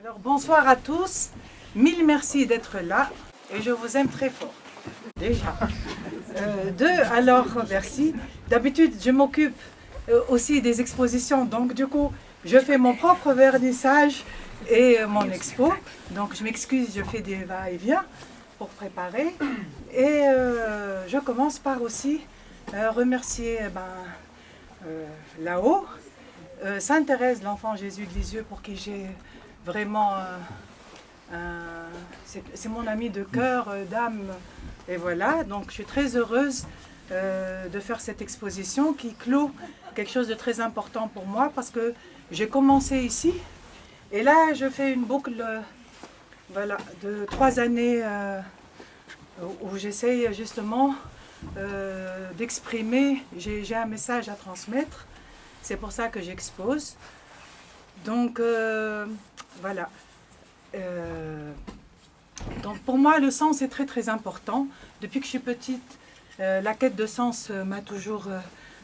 Alors bonsoir à tous, mille merci d'être là et je vous aime très fort, déjà. Alors merci. D'habitude je m'occupe aussi des expositions, donc du coup je fais mon propre vernissage et mon expo. Donc je m'excuse, je fais des va-et-vient pour préparer. Et je commence par aussi remercier là-haut Sainte Thérèse, l'enfant Jésus de Lisieux, pour qui j'ai vraiment... c'est mon ami de cœur, d'âme. Et voilà, donc je suis très heureuse de faire cette exposition qui clôt quelque chose de très important pour moi parce que j'ai commencé ici et là je fais une boucle voilà, de 3 années où j'essaye justement d'exprimer, j'ai un message à transmettre, c'est pour ça que j'expose. Donc voilà. Donc pour moi le sens est très très important. Depuis que je suis petite, la quête de sens m'a toujours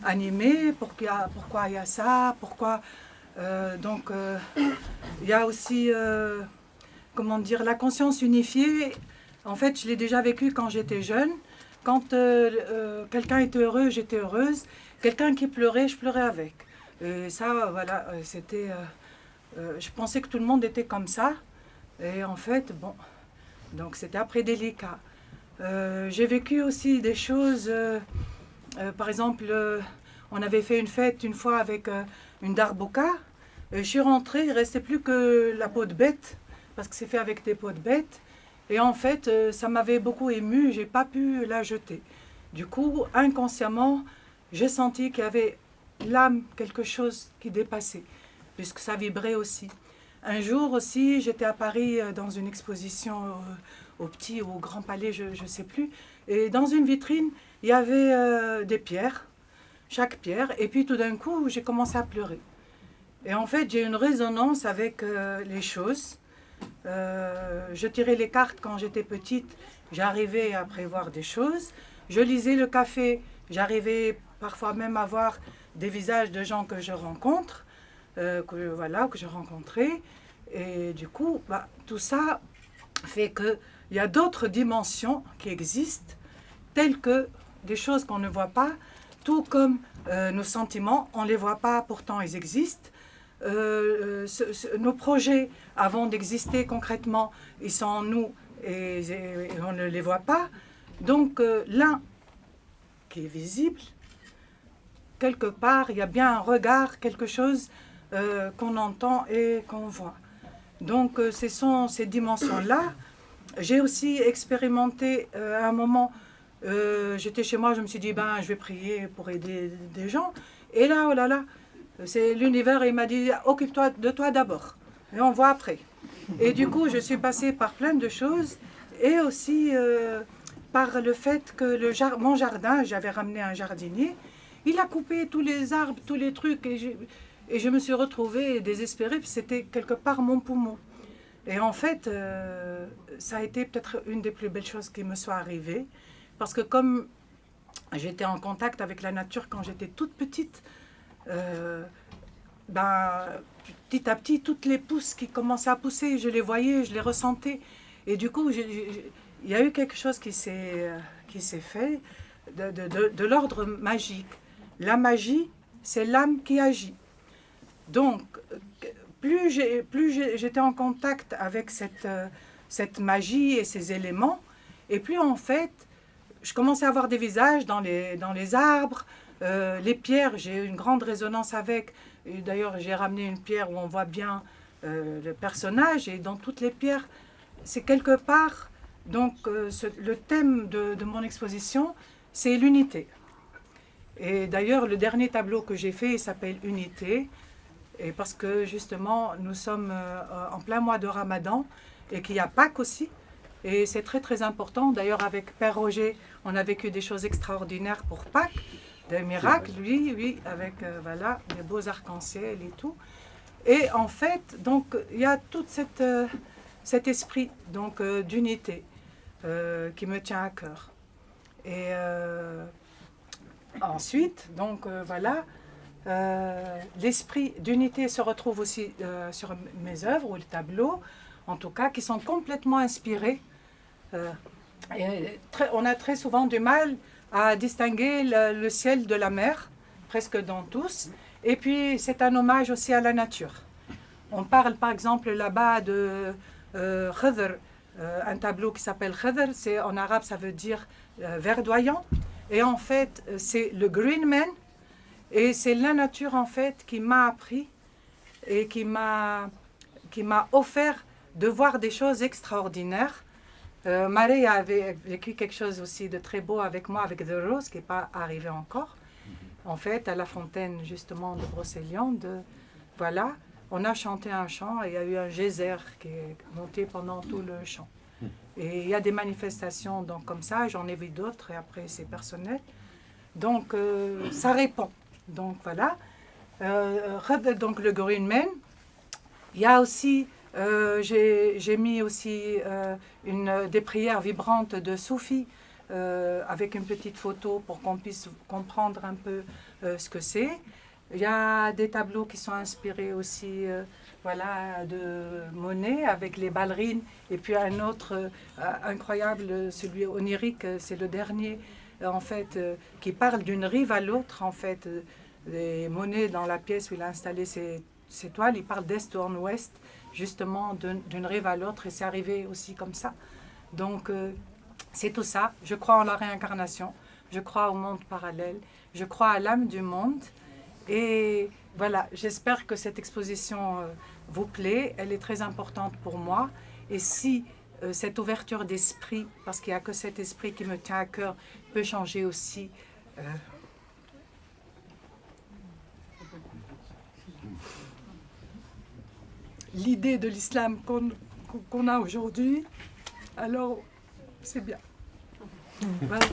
animée. Pourquoi il y a ça, pourquoi il y a aussi comment dire, la conscience unifiée. En fait je l'ai déjà vécu quand j'étais jeune. Quand quelqu'un était heureux, j'étais heureuse. Quelqu'un qui pleurait, je pleurais avec. Et ça voilà, c'était je pensais que tout le monde était comme ça. Et en fait, bon, donc c'était après délicat. J'ai vécu aussi des choses, par exemple, on avait fait une fête une fois avec une darbuka. Je suis rentrée, il ne restait plus que la peau de bête, parce que c'est fait avec des peaux de bête. Et en fait, ça m'avait beaucoup émue, je n'ai pas pu la jeter. Du coup, inconsciemment, j'ai senti qu'il y avait l'âme, quelque chose qui dépassait, puisque ça vibrait aussi. Un jour aussi, j'étais à Paris dans une exposition au Petit ou au Grand Palais, je ne sais plus. Et dans une vitrine, il y avait des pierres, chaque pierre. Et puis tout d'un coup, j'ai commencé à pleurer. Et en fait, j'ai une résonance avec les choses. Je tirais les cartes quand j'étais petite, j'arrivais à prévoir des choses. Je lisais le café, j'arrivais parfois même à voir des visages de gens que je rencontre. Que je rencontrais. Et du coup, tout ça fait qu'il y a d'autres dimensions qui existent, telles que des choses qu'on ne voit pas, tout comme nos sentiments, on ne les voit pas, pourtant ils existent. Nos projets, avant d'exister concrètement, ils sont en nous et on ne les voit pas. Donc l'un qui est visible, quelque part, il y a bien un regard, quelque chose qu'on entend et qu'on voit. Donc ce sont ces dimensions-là. J'ai aussi expérimenté à un moment, j'étais chez moi, je me suis dit, je vais prier pour aider des gens. Et là, oh là là, c'est l'univers, il m'a dit, occupe-toi de toi d'abord, et on voit après. Et du coup, je suis passée par plein de choses, et aussi par le fait que mon jardin, j'avais ramené un jardinier, il a coupé tous les arbres, tous les trucs, et je me suis retrouvée désespérée, puis c'était quelque part mon poumon. Et en fait, ça a été peut-être une des plus belles choses qui me soit arrivée, parce que comme j'étais en contact avec la nature quand j'étais toute petite, petit à petit, toutes les pousses qui commençaient à pousser, je les voyais, je les ressentais. Et du coup, il y a eu quelque chose qui s'est fait de l'ordre magique. La magie, c'est l'âme qui agit. Donc, plus j'étais en contact avec cette magie et ces éléments, et plus en fait, je commençais à voir des visages dans les arbres, les pierres, j'ai eu une grande résonance avec. D'ailleurs, j'ai ramené une pierre où on voit bien le personnage, et dans toutes les pierres, c'est quelque part, donc le thème de mon exposition, c'est l'unité. Et d'ailleurs, le dernier tableau que j'ai fait, il s'appelle Unité. Et parce que justement, nous sommes en plein mois de Ramadan et qu'il y a Pâques aussi. Et c'est très très important. D'ailleurs, avec Père Roger, on a vécu des choses extraordinaires pour Pâques, des miracles, lui, avec voilà, des beaux arcs-en-ciel et tout. Et en fait, donc, il y a tout cet esprit donc d'unité qui me tient à cœur. Et ensuite, donc voilà. l'esprit d'unité se retrouve aussi sur mes œuvres ou les tableaux, en tout cas, qui sont complètement inspirés. On a très souvent du mal à distinguer le ciel de la mer, presque dans tous. Et puis, c'est un hommage aussi à la nature. On parle par exemple là-bas de Khadr, un tableau qui s'appelle Khadr, en arabe ça veut dire verdoyant. Et en fait, c'est le Green Man, et c'est la nature en fait qui m'a appris et qui m'a offert de voir des choses extraordinaires. Marie avait vécu quelque chose aussi de très beau avec moi, avec The Rose, qui n'est pas arrivé encore. En fait, à la fontaine justement de Brocéliande, voilà, on a chanté un chant et il y a eu un geyser qui est monté pendant tout le chant. Et il y a des manifestations donc, comme ça, j'en ai vu d'autres et après c'est personnel. Donc ça répond. Donc voilà. Donc le Green Man. Il y a aussi, j'ai mis aussi des prières vibrantes de Soufi avec une petite photo pour qu'on puisse comprendre un peu ce que c'est. Il y a des tableaux qui sont inspirés aussi voilà, de Monet avec les ballerines. Et puis un autre incroyable, celui onirique, c'est le dernier, en fait, qui parle d'une rive à l'autre. En fait, Monet, dans la pièce où il a installé ses toiles, il parle d'est en ouest, justement d'une rive à l'autre. Et c'est arrivé aussi comme ça. Donc, c'est tout ça. Je crois en la réincarnation. Je crois au monde parallèle. Je crois à l'âme du monde. Et voilà, j'espère que cette exposition vous plaît. Elle est très importante pour moi. Et si cette ouverture d'esprit, parce qu'il n'y a que cet esprit qui me tient à cœur, peut changer aussi l'idée de l'islam qu'on a aujourd'hui, alors c'est bien. Voilà.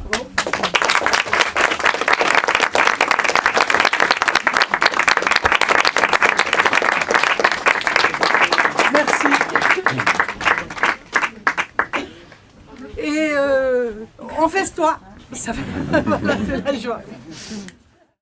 Merci. Et on feste-toi. Ça va, c'est la joie.